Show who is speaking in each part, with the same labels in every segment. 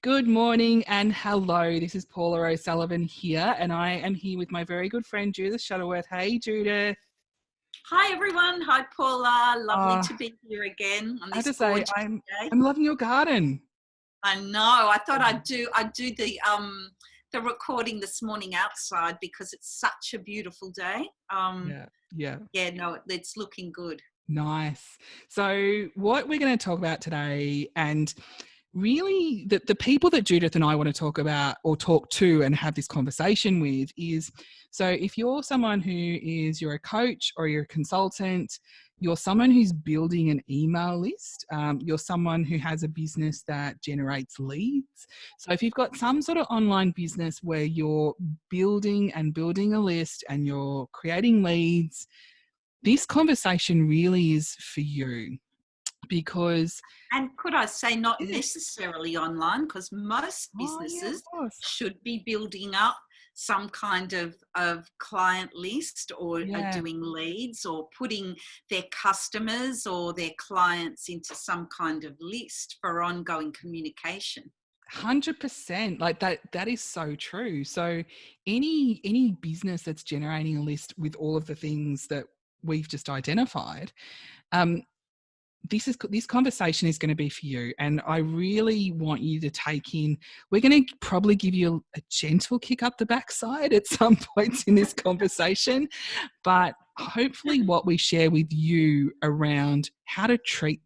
Speaker 1: Good morning and hello. This is Paula O'Sullivan here, and I am here with my very good friend Judith Shuttleworth. Hey, Judith.
Speaker 2: Hi everyone. Hi Paula. Lovely
Speaker 1: Uh,
Speaker 2: to be here again on
Speaker 1: I have
Speaker 2: this
Speaker 1: to say,
Speaker 2: gorgeous
Speaker 1: I'm
Speaker 2: day.
Speaker 1: I'm loving your garden.
Speaker 2: I know. I thought I'd do the recording this morning outside because it's such a beautiful day.
Speaker 1: Yeah, yeah.
Speaker 2: Yeah, no, it's looking good.
Speaker 1: Nice. So, what we're going to talk about today, and really the people that Judith and I want to talk about or talk to and have this conversation with is, so if you're someone you're a coach or you're a consultant, you're someone who's building an email list, you're someone who has a business that generates leads. So if you've got some sort of online business where you're building a list and you're creating leads, this conversation really is for you because
Speaker 2: And could I say not necessarily online, because most
Speaker 1: oh yeah, of
Speaker 2: businesses
Speaker 1: course.
Speaker 2: should be building up some kind of client list or are
Speaker 1: Yeah.
Speaker 2: doing leads or putting their customers or their clients into some kind of list for ongoing communication.
Speaker 1: 100%, like that is so true. So any business that's generating a list with all of the things that we've just identified, um this conversation is going to be for you, and I really want you to take in, we're going to probably give you a gentle kick up the backside at some points in this conversation, but hopefully what we share with you around how to treat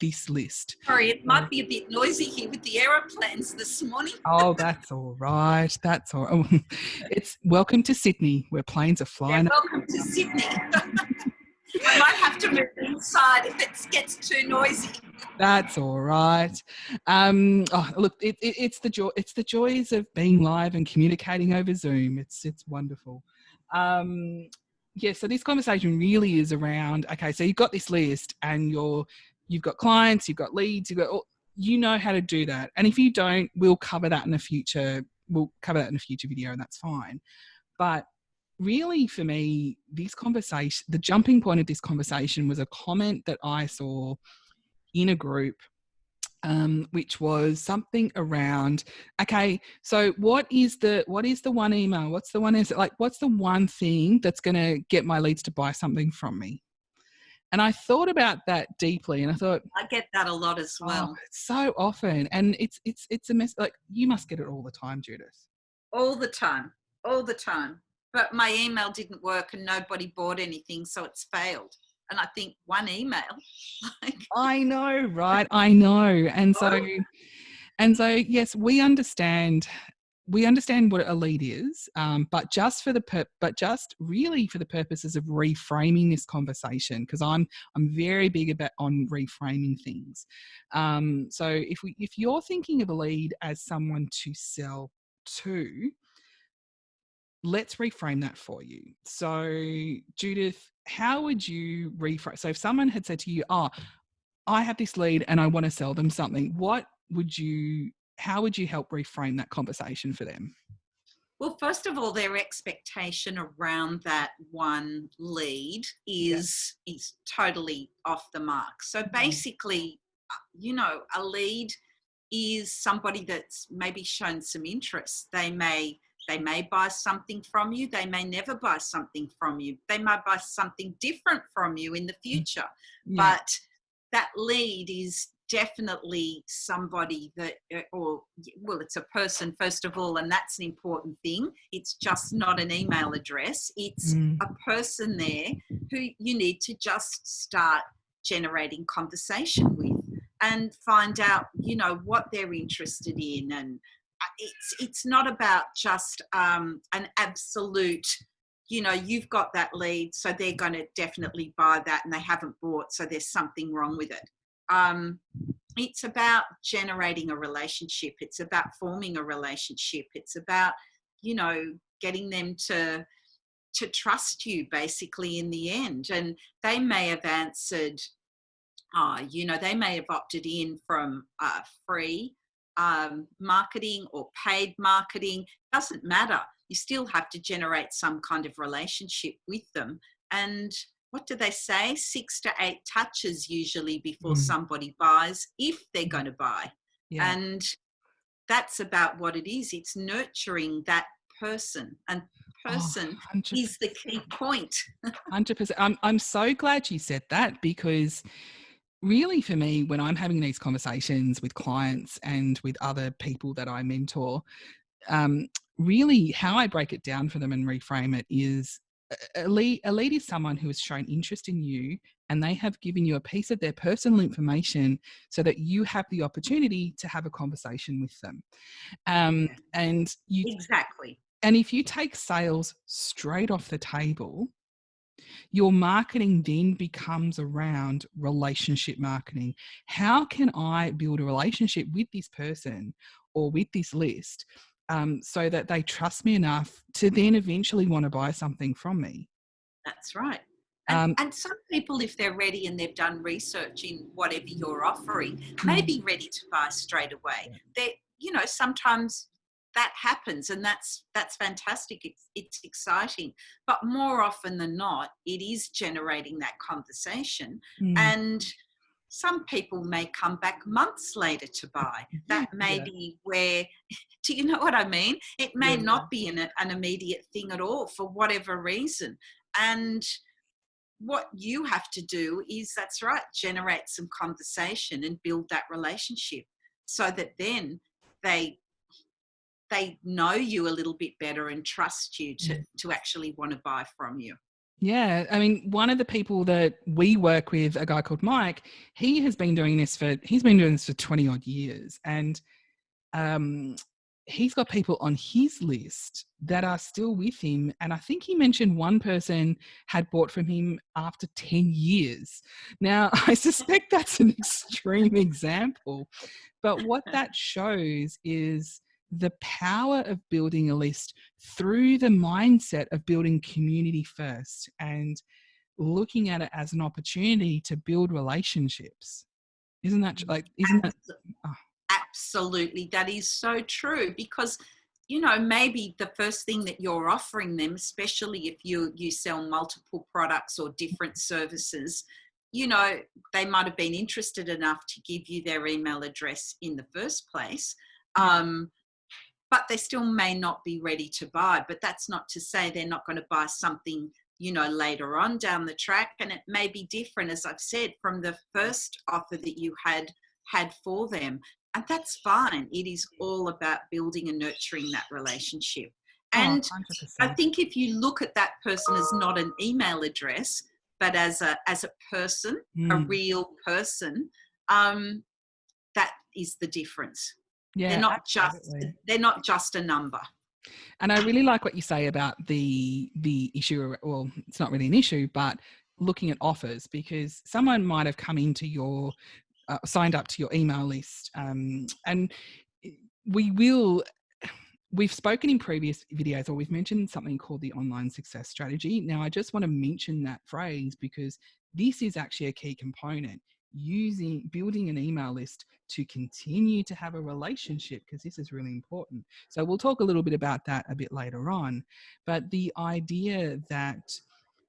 Speaker 1: this list.
Speaker 2: Sorry, it might be a bit noisy here with the aeroplanes this morning.
Speaker 1: Oh, that's all right. That's all right. It's welcome to Sydney, where planes are
Speaker 2: Yeah,
Speaker 1: flying.
Speaker 2: welcome to Sydney. I might have to move inside if it gets too noisy.
Speaker 1: That's all right. Look, it's the joy. It's the joys of being live and communicating over Zoom. It's wonderful. Yeah. So this conversation really is around. Okay, so you've got this list, and you've got clients, you've got leads, you know how to do that. And if you don't, we'll cover that in a future. We'll cover that in a future video, and that's fine. But really, for me, this conversation, the jumping point of this conversation was a comment that I saw in a group, which was something around, okay, so what is the one email? What's the one thing that's going to get my leads to buy something from me? And I thought about that deeply, and I thought,
Speaker 2: I get that a lot as
Speaker 1: oh,
Speaker 2: well.
Speaker 1: so often, and it's a mess. Like, you must get it all the time, Judith.
Speaker 2: All the time. All the time. But my email didn't work and nobody bought anything, so it's failed. And I think one email, like,
Speaker 1: I know, right? I know. And so yes, we understand what a lead is, but just really for the purposes of reframing this conversation, because I'm very big about on reframing things. So if you're thinking of a lead as someone to sell to, let's reframe that for you. So Judith, how would you reframe? So if someone had said to you, "Oh, I have this lead and I want to sell them something," how would you help reframe that conversation for them?
Speaker 2: well, first of all, their expectation around that one lead
Speaker 1: Yeah.
Speaker 2: is totally off the mark. So basically, a lead is somebody that's maybe shown some interest. They may buy something from you. They may never buy something from you. They might buy something different from you in the future.
Speaker 1: Yeah.
Speaker 2: But that lead is definitely somebody that, it's a person, first of all, and that's an important thing. It's just not an email address. It's a person there who you need to just start generating conversation with and find out, what they're interested in. And it's not about just an absolute, you've got that lead, so they're going to definitely buy that, and they haven't bought, so there's something wrong with it. It's about generating a relationship. It's about forming a relationship. It's about, getting them to trust you basically in the end. And they may have answered, they may have opted in from free marketing or paid marketing. Doesn't matter. You still have to generate some kind of relationship with them. And what do they say? 6 to 8 touches usually before somebody buys, if they're going to buy.
Speaker 1: Yeah.
Speaker 2: And that's about what it is. It's nurturing that person, and
Speaker 1: Oh,
Speaker 2: person
Speaker 1: 100%.
Speaker 2: is the key point.
Speaker 1: 100%. I'm so glad you said that, because really for me, when I'm having these conversations with clients and with other people that I mentor, really how I break it down for them and reframe it is a lead is someone who has shown interest in you, and they have given you a piece of their personal information so that you have the opportunity to have a conversation with them.
Speaker 2: Yeah,
Speaker 1: And
Speaker 2: exactly.
Speaker 1: if you take sales straight off the table, your marketing then becomes around relationship marketing. How can I build a relationship with this person or with this list, so that they trust me enough to then eventually want to buy something from me?
Speaker 2: That's right.
Speaker 1: Um,
Speaker 2: And some people, if they're ready and they've done research in whatever you're offering, may
Speaker 1: mm,
Speaker 2: be ready to buy straight away.
Speaker 1: yeah,
Speaker 2: They, sometimes that happens, and that's fantastic. It's exciting, but more often than not, it is generating that conversation.
Speaker 1: mm,
Speaker 2: And some people may come back months later to buy. That may
Speaker 1: yeah,
Speaker 2: be where, do you know what I mean? It may
Speaker 1: yeah,
Speaker 2: not be an immediate thing at all for whatever reason. And what you have to do is, that's right, generate some conversation and build that relationship, so that then they they know you a little bit better and trust you
Speaker 1: yeah.
Speaker 2: to actually want to buy from you.
Speaker 1: Yeah, I mean, one of the people that we work with, a guy called Mike, he's been doing this for 20 odd years, and um, he's got people on his list that are still with him. And I think he mentioned one person had bought from him after 10 years. Now, I suspect that's an extreme example, but what that shows is the power of building a list through the mindset of building community first and looking at it as an opportunity to build relationships. Isn't that, oh,
Speaker 2: Absolutely. That is so true, because maybe the first thing that you're offering them, especially if you sell multiple products or different services, they might have been interested enough to give you their email address in the first place.
Speaker 1: yeah,
Speaker 2: But they still may not be ready to buy. But that's not to say they're not going to buy something, later on down the track. And it may be different, as I've said, from the first offer that you had for them. And that's fine. It is all about building and nurturing that relationship.
Speaker 1: oh,
Speaker 2: And I
Speaker 1: 100%.
Speaker 2: think if you look at that person as not an email address, but as a person, a
Speaker 1: Mm,
Speaker 2: real person, that is the difference. They're
Speaker 1: yeah,
Speaker 2: not just
Speaker 1: absolutely.
Speaker 2: they're not just a number.
Speaker 1: And I really like what you say about the issue. Well, it's not really an issue, but looking at offers, because someone might have come into your signed up to your email list, and we will. We've spoken in previous videos, or we've mentioned something called the online success strategy. Now, I just want to mention that phrase because this is actually a key component, building an email list to continue to have a relationship, because this is really important. So we'll talk a little bit about that a bit later on. But the idea that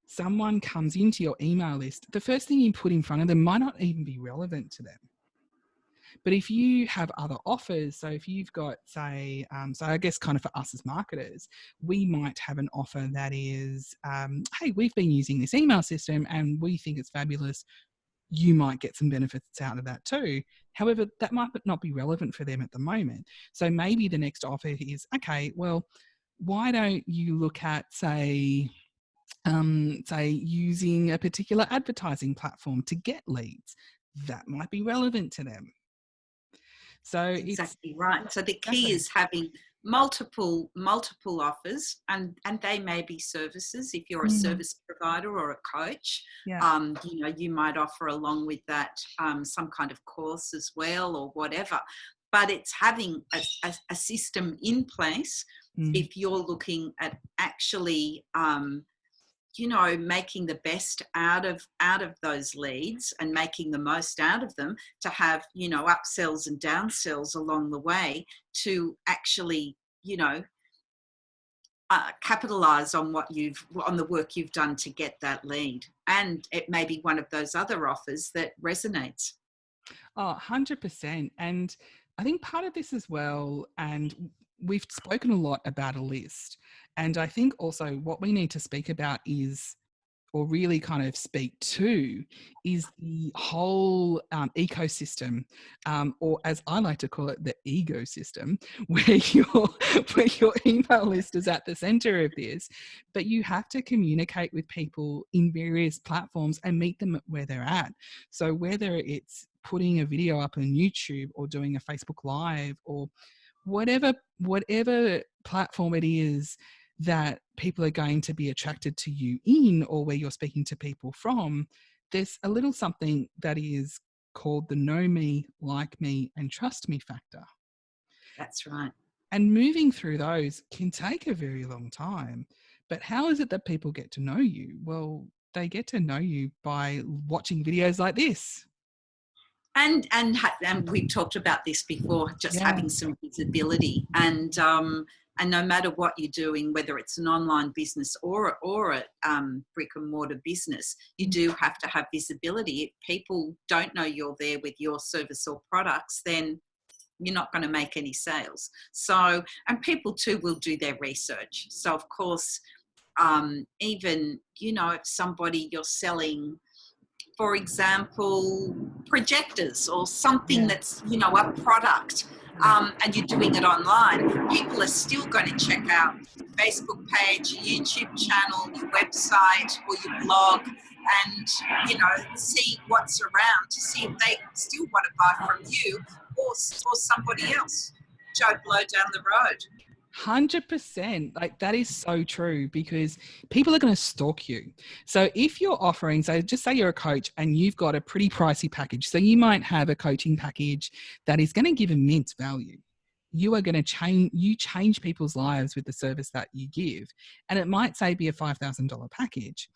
Speaker 1: someone comes into your email list, the first thing you put in front of them might not even be relevant to them. But if you have other offers, so if you've got, say, so I guess kind of for us as marketers, we might have an offer that is, hey, we've been using this email system and we think it's fabulous. You might get some benefits out of that too. However, that might not be relevant for them at the moment. So maybe the next offer is, okay, well, why don't you look at, say using a particular advertising platform to get leads? That might be relevant to them. So
Speaker 2: That's
Speaker 1: it's
Speaker 2: exactly right. So the key
Speaker 1: exactly,
Speaker 2: is having multiple offers, and they may be services. If you're a
Speaker 1: mm,
Speaker 2: service provider or a coach,
Speaker 1: yeah,
Speaker 2: you might offer along with that some kind of course as well, or whatever. But it's having a system in place
Speaker 1: mm,
Speaker 2: if you're looking at actually making the best out of those leads and making the most out of them, to have upsells and downsells along the way, to actually capitalize on the work you've done to get that lead. And it may be one of those other offers that resonates.
Speaker 1: oh, 100%. And I think part of this as well, and we've spoken a lot about a list, and I think also what we need to speak about is, or really kind of speak to, is the whole ecosystem, or as I like to call it, the ego system, where your email list is at the center of this, but you have to communicate with people in various platforms and meet them where they're at. So whether it's putting a video up on YouTube or doing a Facebook Live or whatever platform it is that people are going to be attracted to you in, or where you're speaking to people from, there's a little something that is called the know me, like me, and trust me factor.
Speaker 2: That's right.
Speaker 1: And moving through those can take a very long time. But how is it that people get to know you? Well, they get to know you by watching videos like this.
Speaker 2: And we've talked about this before, just
Speaker 1: Yeah.
Speaker 2: having some visibility, and no matter what you're doing, whether it's an online business or a brick and mortar business, you do have to have visibility. If people don't know you're there with your service or products, then you're not going to make any sales. So, and people too will do their research. So of course, even, you know, if somebody you're selling, for example, projectors or something that's, you know, a product, and you're doing it online, people are still going to check out your Facebook page, your YouTube channel, your website or your blog, and, you know, see what's around to see if they still want to buy from you or somebody else, Joe Blow down the road.
Speaker 1: 100%. Like, that is so true, because people are going to stalk you. So if you're offering, so just say you're a coach and you've got a pretty pricey package. So you might have a coaching package that is going to give immense value. You are going to change people's lives with the service that you give. And it might say be a $5,000 package.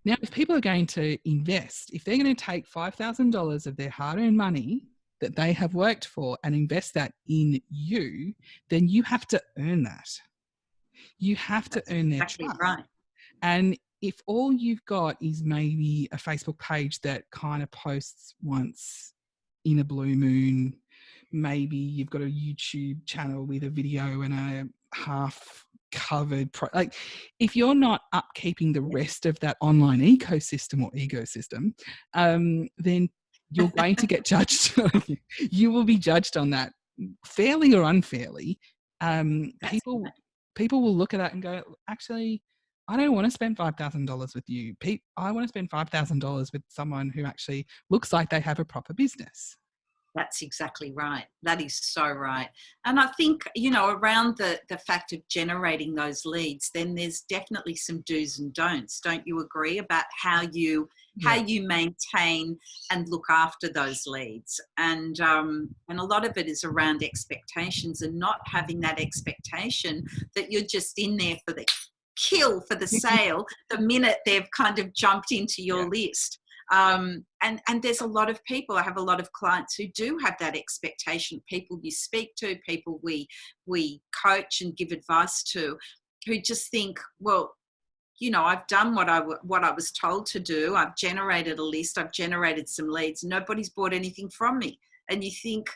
Speaker 1: Now, if people are going to invest, if they're going to take $5,000 of their hard-earned money that they have worked for and invest that in you, then you have to earn that. You have to earn their trust.
Speaker 2: Right.
Speaker 1: And if all you've got is maybe a Facebook page that kind of posts once in a blue moon, maybe you've got a YouTube channel with a video and a half covered like, if you're not upkeeping the rest of that online ecosystem or ego-system, then you're going to get judged. You will be judged on that, fairly or unfairly. People will look at that and go, actually, I don't want to spend $5,000 with you. I want to spend $5,000 with someone who actually looks like they have a proper business.
Speaker 2: That's exactly right. That is so right. And I think, you know, around the fact of generating those leads, then there's definitely some do's and don'ts. Don't you agree about how you maintain and look after those leads? And a lot of it is around expectations, and not having that expectation that you're just in there for the kill, for the sale, the minute they've kind of jumped into your list. And there's a lot of people, I have a lot of clients who do have that expectation, people you speak to, people we coach and give advice to, who just think, well, you know, I've done what I was told to do. I've generated a list. I've generated some leads. Nobody's bought anything from me. And you think,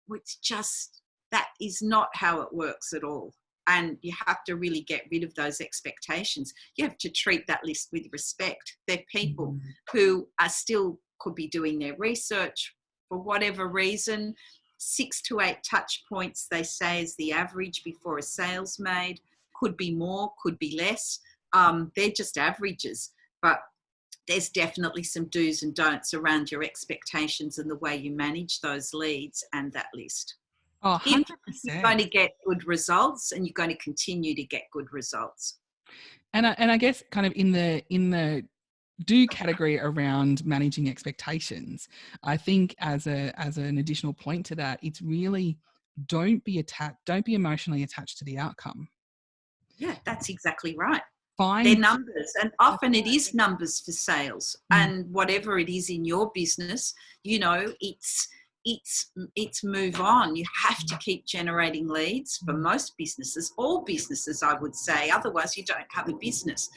Speaker 2: well, it's just, that is not how it works at all. And you have to really get rid of those expectations. You have to treat that list with respect. They're people who are still could be doing their research for whatever reason. 6 to 8 touch points, they say, is the average before a sale's made. Could be more, could be less. They're just averages. But there's definitely some do's and don'ts around your expectations and the way you manage those leads and that list.
Speaker 1: Oh, 100%.
Speaker 2: You're going to get good results, and you're going to continue to get good results.
Speaker 1: And I guess kind of in the do category around managing expectations, I think as an additional point to that, it's really don't be emotionally attached to the outcome.
Speaker 2: Yeah, that's exactly right.
Speaker 1: Find
Speaker 2: they're numbers, and often it is numbers for sales. And whatever it is in your business, you know, it's move on. You have to keep generating leads for most businesses, all businesses, I would say. Otherwise, you don't have a business.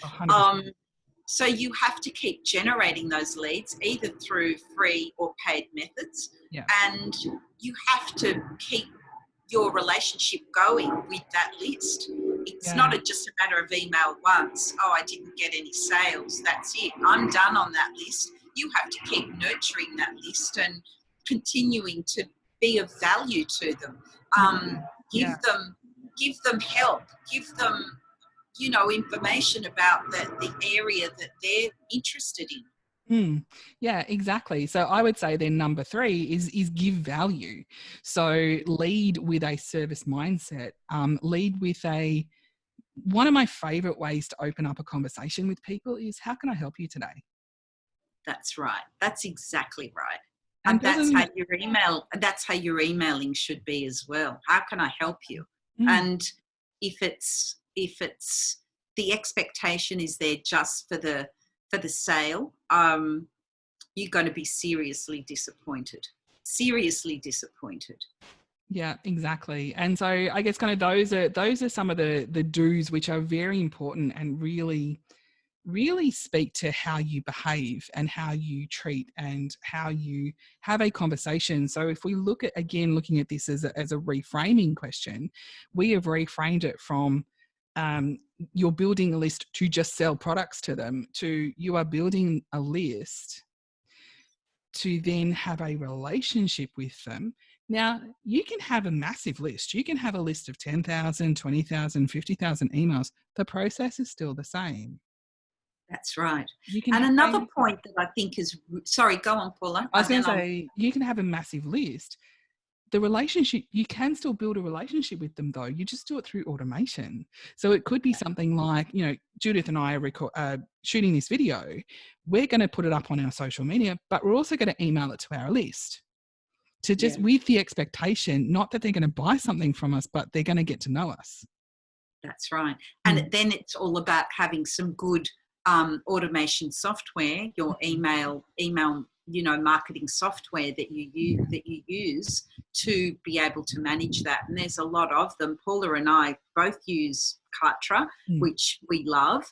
Speaker 2: So you have to keep generating those leads either through free or paid methods.
Speaker 1: Yeah.
Speaker 2: And you have to keep your relationship going with that list. It's not just a matter of email once. Oh, I didn't get any sales. That's it. I'm done on that list. You have to keep nurturing that list and continuing to be of value to them. Give them help. Give them, information about the area that they're interested in.
Speaker 1: Yeah, exactly. So I would say then number 3 is give value. So lead with a service mindset. Lead with one of my favorite ways to open up a conversation with people is, how can I help you today?
Speaker 2: That's right. That's exactly right.
Speaker 1: And
Speaker 2: that's how your emailing should be as well. How can I help you? And if it's the expectation is there just for the sale, you're going to be seriously disappointed.
Speaker 1: Yeah, exactly. And so I guess kind of those are some of the do's which are very important and really speak to how you behave and how you treat and how you have a conversation. So if we looking at this as a reframing question, we have reframed it from you're building a list to just sell products to them to you are building a list to then have a relationship with them. Now, you can have a massive list. You can have a list of 10,000, 20,000, 50,000 emails. The process is still the same.
Speaker 2: That's right. And another point that I think is, sorry, go on, Paula.
Speaker 1: I was going to say, you can have a massive list. The relationship, you can still build a relationship with them though. You just do it through automation. So it could be something like, Judith and I are shooting this video. We're going to put it up on our social media, but we're also going to email it to our list. To just with the expectation, not that they're going to buy something from us, but they're going to get to know us.
Speaker 2: That's right. And then it's all about having some good automation software, your email, marketing software that you use to be able to manage that. And there's a lot of them. Paula and I both use Kartra, which we love.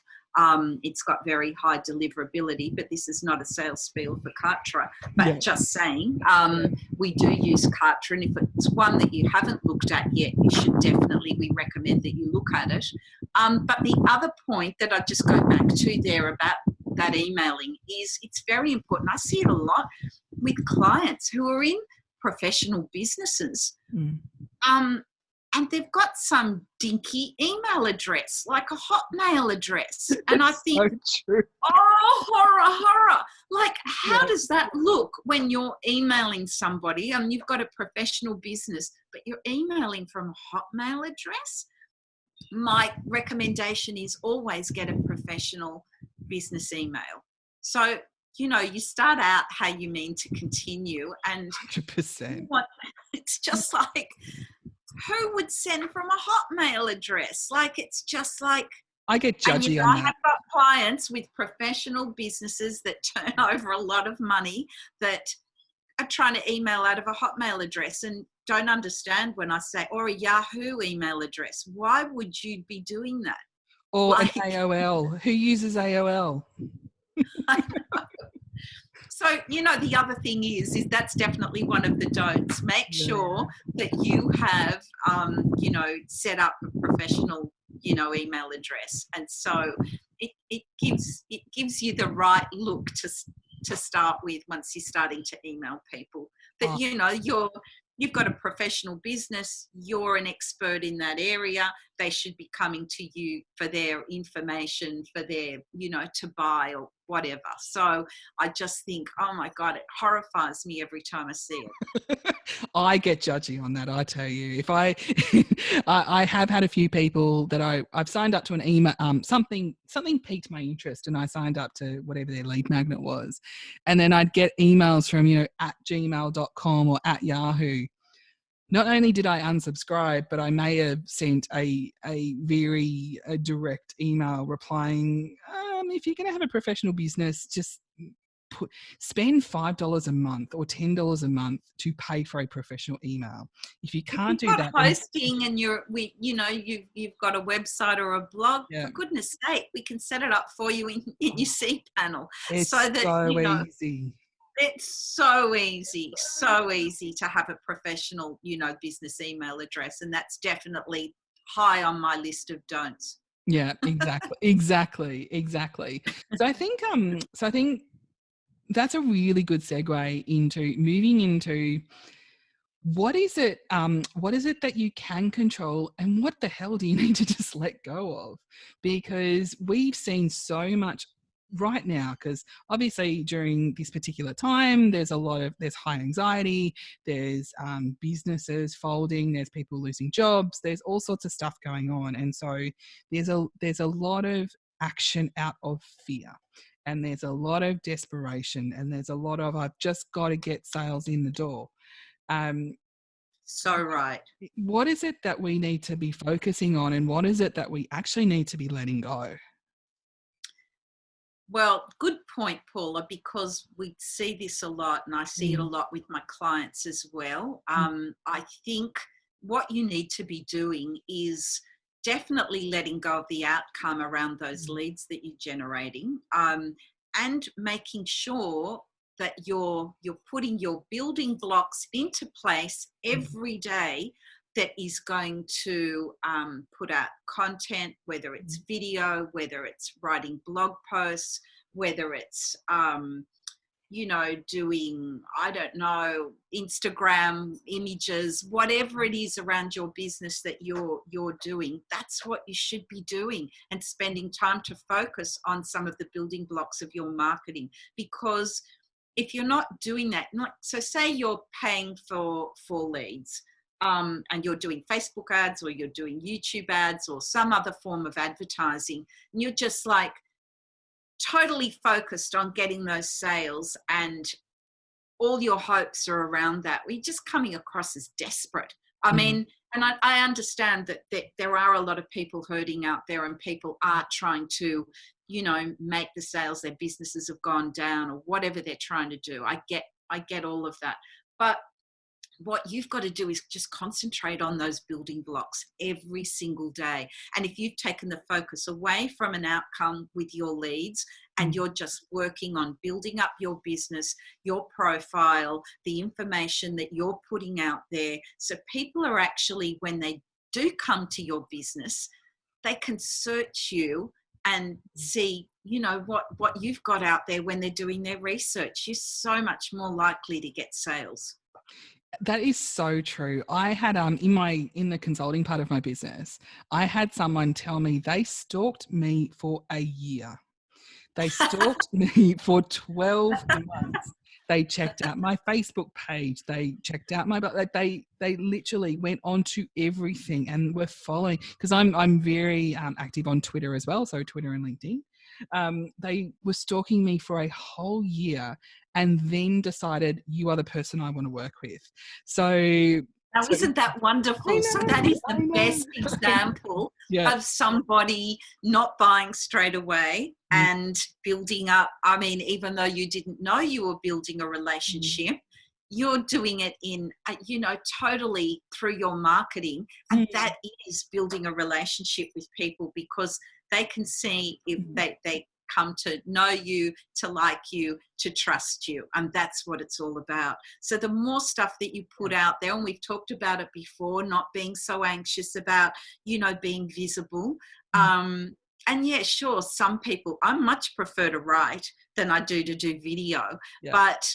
Speaker 2: It's got very high deliverability, but this is not a sales spiel for Kartra. But just saying, we do use Kartra, and if it's one that you haven't looked at yet, we recommend that you look at it. But the other point that I just go back to there about that emailing is it's very important. I see it a lot with clients who are in professional businesses. And they've got some dinky email address, like a Hotmail address. And I think,
Speaker 1: so true.
Speaker 2: Oh, horror. Like, how does that look when you're emailing somebody and you've got a professional business, but you're emailing from a Hotmail address? My recommendation is always get a professional business email. So, you start out how you mean to continue. And
Speaker 1: 100%.
Speaker 2: It's just like, who would send from a Hotmail address? Like, it's just like,
Speaker 1: I get judgy on that.
Speaker 2: I have got clients with professional businesses that turn over a lot of money that are trying to email out of a Hotmail address and don't understand when I say, or a Yahoo email address. Why would you be doing that?
Speaker 1: Or an AOL. Who uses AOL?
Speaker 2: I know. So, the other thing is that's definitely one of the don'ts. Make sure that you have, set up a professional, email address. And so it gives you the right look to start with once you're starting to email people. That, you've got a professional business, you're an expert in that area, they should be coming to you for their information, for their, to buy or whatever. So I just think, oh my God, it horrifies me every time I see it.
Speaker 1: I get judgy on that, I tell you. If I have had a few people that I've signed up to an email, something piqued my interest and I signed up to whatever their lead magnet was. And then I'd get emails from, at gmail.com or at Yahoo. Not only did I unsubscribe, but I may have sent a very direct email replying, if you're going to have a professional business, just spend $5 a month or $10 a month to pay for a professional email. If you
Speaker 2: If
Speaker 1: can't
Speaker 2: you've
Speaker 1: do
Speaker 2: got
Speaker 1: that,
Speaker 2: hosting and you've got a website or a blog,
Speaker 1: yeah,
Speaker 2: for goodness sake, we can set it up for you in your cPanel,
Speaker 1: it's
Speaker 2: so that
Speaker 1: so easy.
Speaker 2: it's so easy to have a professional, business email address, and that's definitely high on my list of don'ts.
Speaker 1: Yeah, exactly. So I think that's a really good segue into moving into what is it that you can control and what the hell do you need to just let go of? Because we've seen so much right now, because obviously during this particular time there's high anxiety, there's businesses folding, there's people losing jobs, there's all sorts of stuff going on, and so there's a lot of action out of fear, and there's a lot of desperation, and there's a lot of I've just got to get sales in the door. um,
Speaker 2: So right.
Speaker 1: what is it that we need to be focusing on, and what is it that we actually need to be letting go?
Speaker 2: Well, good point, Paula, because we see this a lot, and I see it a lot with my clients as well. I think what you need to be doing is definitely letting go of the outcome around those leads that you're generating, and making sure that you're putting your building blocks into place every day that is going to put out content, whether it's video, whether it's writing blog posts, whether it's, doing, I don't know, Instagram images, whatever it is around your business that you're doing, that's what you should be doing, and spending time to focus on some of the building blocks of your marketing. Because if you're not doing that, so say you're paying for leads, and you're doing Facebook ads, or you're doing YouTube ads, or some other form of advertising, and you're just like totally focused on getting those sales, and all your hopes are around that, we're just coming across as desperate. I mean, and I understand that there are a lot of people hurting out there, and people are trying to, make the sales, their businesses have gone down, or whatever they're trying to do. I get all of that. But what you've got to do is just concentrate on those building blocks every single day. And if you've taken the focus away from an outcome with your leads, and you're just working on building up your business, your profile, the information that you're putting out there, so people are actually, when they do come to your business, they can search you and see, what you've got out there. When they're doing their research, you're so much more likely to get sales.
Speaker 1: That is so true. I had in the consulting part of my business, I had someone tell me they stalked me for a year. They stalked me for 12 months. They checked out my Facebook page. They checked out my, they literally went onto everything and were following, because I'm very active on Twitter as well, so Twitter and LinkedIn. They were stalking me for a whole year, and then decided, you are the person I want to work with.
Speaker 2: Now, isn't that wonderful? So that is the best example of somebody not buying straight away and building up. I mean, even though you didn't know you were building a relationship, you're doing it in, totally through your marketing. And that is building a relationship with people, because they can see if they come to know you, to like you, to trust you. And that's what it's all about. So the more stuff that you put out there, and we've talked about it before, not being so anxious about, being visible. And yeah, sure, some people, I much prefer to write than I do to do video. But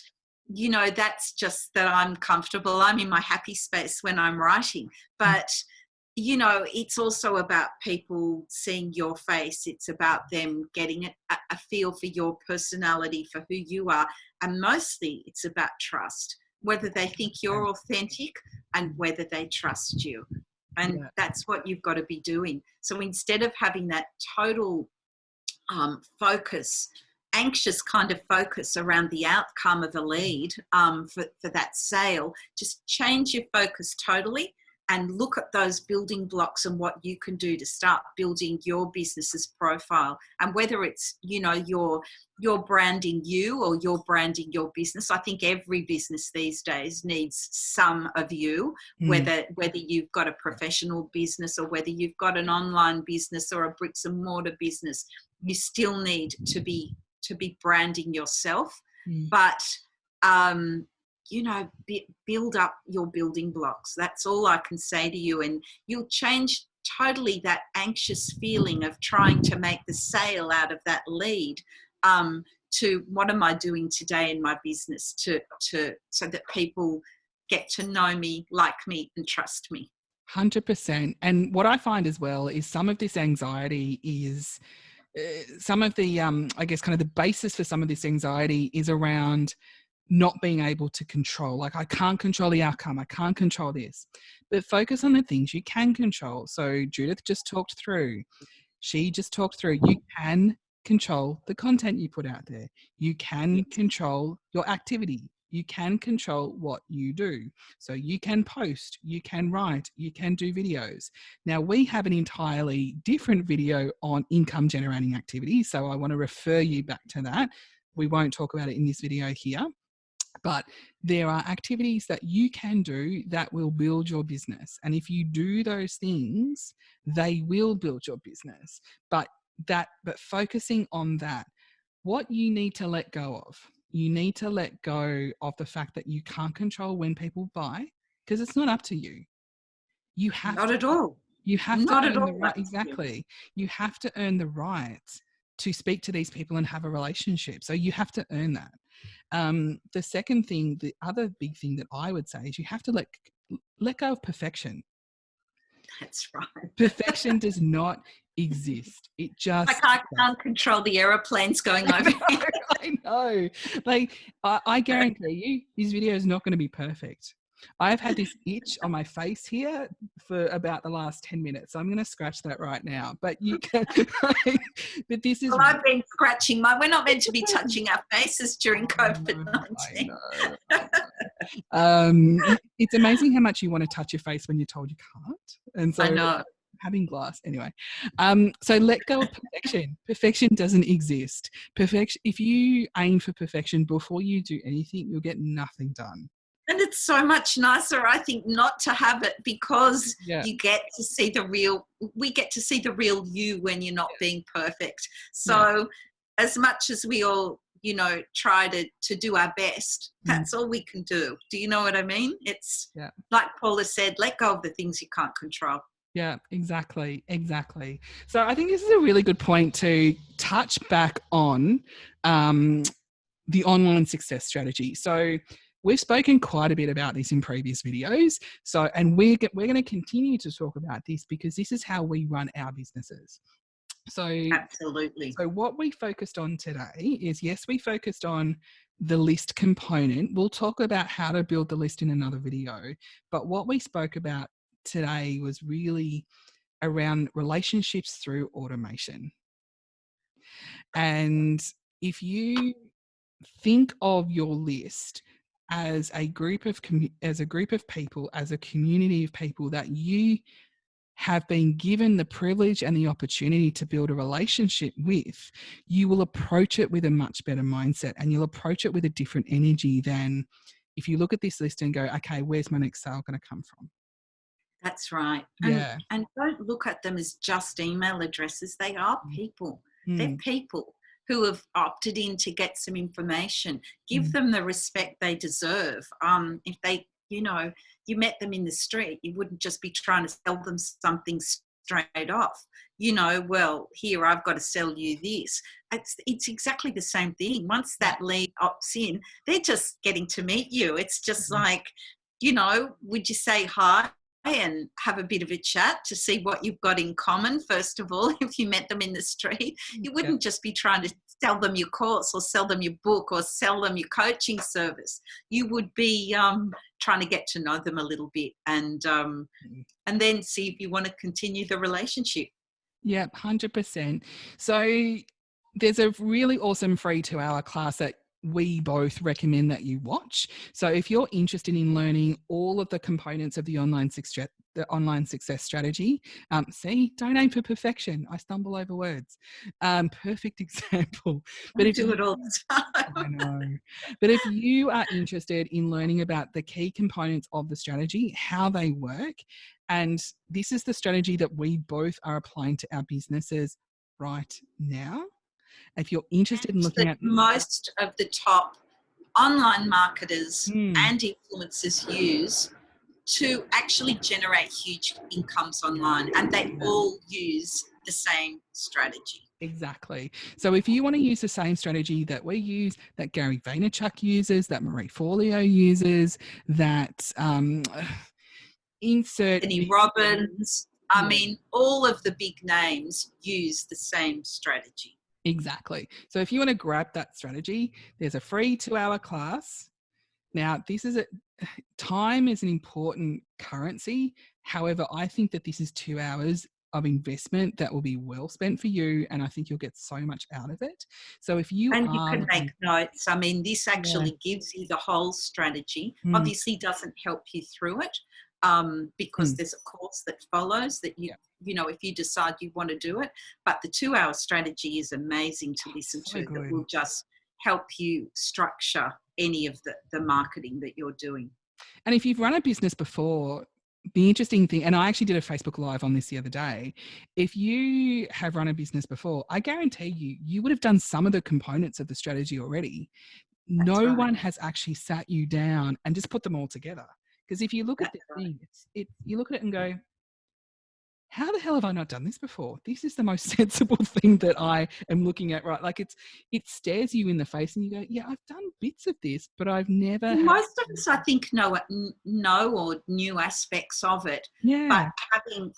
Speaker 2: that's just that I'm comfortable. I'm in my happy space when I'm writing. But it's also about people seeing your face. It's about them getting a feel for your personality, for who you are. And mostly it's about trust, whether they think you're authentic and whether they trust you. And that's what you've got to be doing. So instead of having that total focus, anxious kind of focus around the outcome of a lead for that sale, just change your focus totally and look at those building blocks and what you can do to start building your business's profile. And whether it's, you know, you're branding you or you're branding your business. I think every business these days needs some of you, whether you've got a professional business or whether you've got an online business or a bricks and mortar business, you still need to be branding yourself. But you know, build up your building blocks. That's all I can say to you. And you'll change totally that anxious feeling of trying to make the sale out of that lead to what am I doing today in my business to so that people get to know me, like me, and trust me.
Speaker 1: 100%. And what I find as well is some of this anxiety is some of the, I guess, kind of the basis for some of this anxiety is around not being able to control. Like, I can't control the outcome. I can't control this. But focus on the things you can control. So Judith just talked through. She just talked through. You can control the content you put out there. You can control your activity. You can control what you do. So you can post, you can write, you can do videos. Now, we have an entirely different video on income generating activities. So I want to refer you back to that. We won't talk about it in this video here. But there are activities that you can do that will build your business. And if you do those things, they will build your business. But focusing on that, what you need to let go of, you need to let go of the fact that you can't control when people buy, because it's not up to you. You have
Speaker 2: Not
Speaker 1: to,
Speaker 2: at all.
Speaker 1: you have
Speaker 2: Not
Speaker 1: to
Speaker 2: at
Speaker 1: earn
Speaker 2: all.
Speaker 1: the right, exactly. You have to earn the right to speak to these people and have a relationship. So you have to earn that. The second thing, the other big thing that I would say is you have to let go of perfection.
Speaker 2: That's right.
Speaker 1: Perfection does not exist. It just,
Speaker 2: like, I can't control the aeroplanes going over here.
Speaker 1: I know. Like, I guarantee you, this video is not going to be perfect. I've had this itch on my face here for about the last 10 minutes. So I'm going to scratch that right now. But you can, but this is.
Speaker 2: Well, I've been scratching mine. We're not meant to be touching our faces during COVID-19.
Speaker 1: I know. It's amazing how much you want to touch your face when you're told you can't. And so
Speaker 2: I know.
Speaker 1: Having glass anyway. So let go of perfection. Perfection doesn't exist. Perfection. If you aim for perfection before you do anything, you'll get nothing done.
Speaker 2: And it's so much nicer, I think, not to have it, because you get to see we get to see the real you when you're not being perfect. So as much as we all, you know, try to do our best, that's all we can do. Do you know what I mean? It's like Paula said, let go of the things you can't control.
Speaker 1: Yeah, exactly. So I think this is a really good point to touch back on the online success strategy. So we've spoken quite a bit about this in previous videos. So, and we're going to continue to talk about this because this is how we run our businesses. So
Speaker 2: absolutely.
Speaker 1: So what we focused on today is, yes, we focused on the list component. We'll talk about how to build the list in another video. But what we spoke about today was really around relationships through automation. And if you think of your list as a group of people, as a community of people that you have been given the privilege and the opportunity to build a relationship with, you will approach it with a much better mindset, and you'll approach it with a different energy than if you look at this list and go, okay, where's my next sale going to come from?
Speaker 2: That's right.
Speaker 1: Yeah.
Speaker 2: And don't look at them as just email addresses. They are people. They're people who have opted in to get some information. Give them the respect they deserve. If they, you know, you met them in the street, you wouldn't just be trying to sell them something straight off. You know, well, here, I've got to sell you this. It's exactly the same thing. Once that lead opts in, they're just getting to meet you. It's just like, you know, would you say hi and have a bit of a chat to see what you've got in common, first of all? If you met them in the street, you wouldn't just be trying to sell them your course or sell them your book or sell them your coaching service. You would be trying to get to know them a little bit and then see if you want to continue the relationship.
Speaker 1: Yeah, 100%. So there's a really awesome free 2-hour class that we both recommend that you watch. So if you're interested in learning all of the components of the online the online success strategy. See, don't aim for perfection. I stumble over words. Perfect example. But
Speaker 2: I
Speaker 1: if
Speaker 2: do
Speaker 1: you,
Speaker 2: it all the
Speaker 1: I
Speaker 2: time.
Speaker 1: know. But if you are interested in learning about the key components of the strategy, how they work, and this is the strategy that we both are applying to our businesses right now. If you're interested in
Speaker 2: And
Speaker 1: looking
Speaker 2: that
Speaker 1: at this,
Speaker 2: most of the top online marketers
Speaker 1: hmm,
Speaker 2: and influencers use to actually generate huge incomes online, and they
Speaker 1: yeah,
Speaker 2: all use the same strategy.
Speaker 1: exactly. So if you want to use the same strategy that we use, that Gary Vaynerchuk uses, that Marie Forleo uses, that insert
Speaker 2: Anthony
Speaker 1: big,
Speaker 2: Robbins, I
Speaker 1: yeah,
Speaker 2: mean, all of the big names use the same strategy.
Speaker 1: exactly. So if you want to grab that strategy, there's a free 2-hour class. Now, this is a time is an important currency. However, I think that this is 2 hours of investment that will be well spent for you, and I think you'll get so much out of it. So if you
Speaker 2: And you
Speaker 1: are
Speaker 2: can make
Speaker 1: looking,
Speaker 2: notes. I mean, this
Speaker 1: yeah,
Speaker 2: actually gives you the whole strategy.
Speaker 1: mm,
Speaker 2: Obviously, doesn't help you through it because
Speaker 1: mm,
Speaker 2: there's a course that follows that
Speaker 1: yeah,
Speaker 2: you know, if you decide you want to do it. But the 2 hour strategy is amazing to listen
Speaker 1: so
Speaker 2: to. That
Speaker 1: good.
Speaker 2: will just help you structure any of the marketing that you're doing.
Speaker 1: And if you've run a business before, the interesting thing, and I actually did a Facebook Live on this the other day. If you have run a business before, I guarantee you would have done some of the components of the strategy already.
Speaker 2: That's
Speaker 1: No
Speaker 2: right.
Speaker 1: one has actually sat you down and just put them all together. Because if you look at
Speaker 2: That's
Speaker 1: the
Speaker 2: right.
Speaker 1: thing, you look at it and go, how the hell have I not done this before? This is the most sensible thing that I am looking at, right? Like it stares you in the face and you go, yeah, I've done bits of this, but I've never
Speaker 2: Well,
Speaker 1: had,
Speaker 2: most of us, I think, know or knew aspects of it, but
Speaker 1: yeah,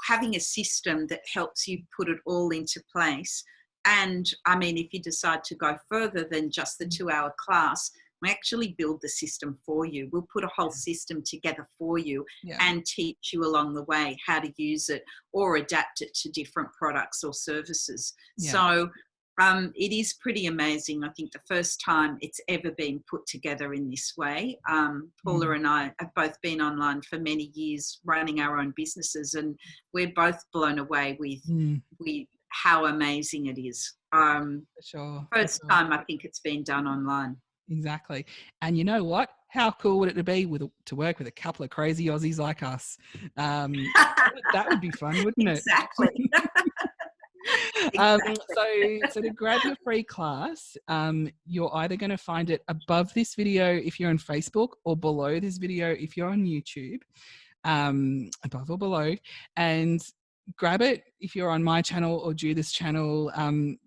Speaker 2: having a system that helps you put it all into place. And I mean, if you decide to go further than just the 2 hour class, we actually build the system for you. We'll put a whole system together for you
Speaker 1: yeah,
Speaker 2: and teach you along the way how to use it or adapt it to different products or services.
Speaker 1: yeah,
Speaker 2: So it is pretty amazing. I think the first time it's ever been put together in this way. Paula
Speaker 1: mm,
Speaker 2: and I have both been online for many years running our own businesses, and we're both blown away
Speaker 1: mm,
Speaker 2: with how amazing it is.
Speaker 1: for sure, for
Speaker 2: First
Speaker 1: sure.
Speaker 2: time I think it's been done online.
Speaker 1: Exactly. And you know what? How cool would it be to work with a couple of crazy Aussies like us? That would be fun, wouldn't it?
Speaker 2: Exactly. Exactly.
Speaker 1: So to grab your free class, you're either going to find it above this video if you're on Facebook, or below this video if you're on YouTube, above or below, and grab it if you're on my channel or Judith's channel.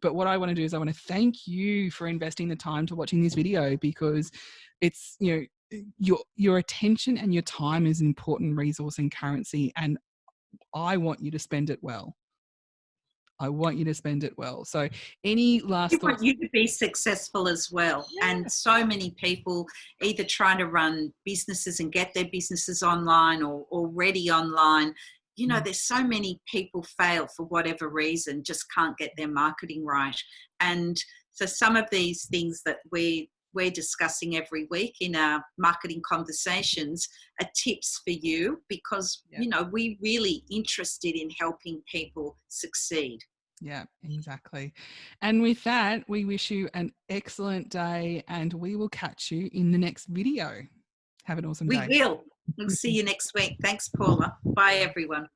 Speaker 1: But what I want to do is I want to thank you for investing the time to watching this video, because it's, your attention and your time is an important resource and currency, and I want you to spend it well. I want you to spend it well. So any
Speaker 2: We
Speaker 1: last
Speaker 2: want
Speaker 1: thoughts?
Speaker 2: you to be successful as well.
Speaker 1: Yeah.
Speaker 2: And so many people either trying to run businesses and get their businesses online or already online. You know,
Speaker 1: Mm,
Speaker 2: there's so many people fail for whatever reason, just can't get their marketing right. And so some of these things that we're discussing every week in our marketing conversations are tips for you because,
Speaker 1: yeah.
Speaker 2: you know, we're really interested in helping people succeed.
Speaker 1: Yeah, exactly. And with that, we wish you an excellent day, and we will catch you in the next video. Have an awesome
Speaker 2: We
Speaker 1: day.
Speaker 2: will. We'll see you next week. Thanks, Paula. Bye, everyone.